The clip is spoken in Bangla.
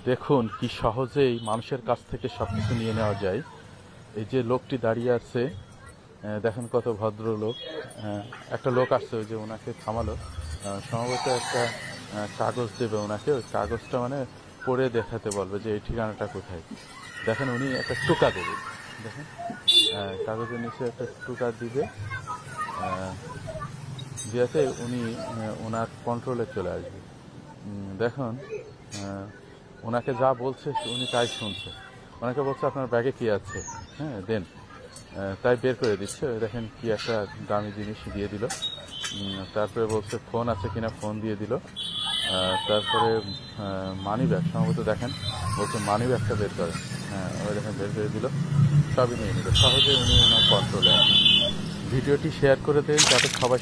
দেখুন কি সহজেই মানুষের কাছ থেকে সব কিছু নিয়ে নেওয়া যায়। এই যে লোকটি দাঁড়িয়ে আছে, দেখেন কত ভদ্রলোক। একটা লোক আসছে, ওই যে ওনাকে থামালো, সম্ভবত একটা কাগজ দেবে ওনাকে। ওই কাগজটা মানে পড়ে দেখাতে বলবে যে এই ঠিকানাটা কোথায়। দেখেন উনি একটা টোকা দেবে, দেখেন কাগজের নিচে একটা টোকা দিবে, দিয়েছে উনি ওনার কন্ট্রোলে চলে আসবে। দেখুন ওনাকে যা বলছে উনি তাই শুনছে। ওনাকে বলছে আপনার ব্যাগে কি আছে, হ্যাঁ দেন, তাই বের করে দিচ্ছে। দেখেন কি একটা দামি জিনিস দিয়ে দিল। তারপরে বলছে ফোন আছে কিনা, ফোন দিয়ে দিল। তারপরে মানি ব্যাগ সম্ভবত, দেখেন বলছে মানি ব্যাগটা বের করে, হ্যাঁ ওই দেখেন বের করে দিল, সবই নিয়ে নিল। সহজে উনি ওনার কন্ট্রোলে আছে। ভিডিওটি শেয়ার করে দেন যাতে সবাই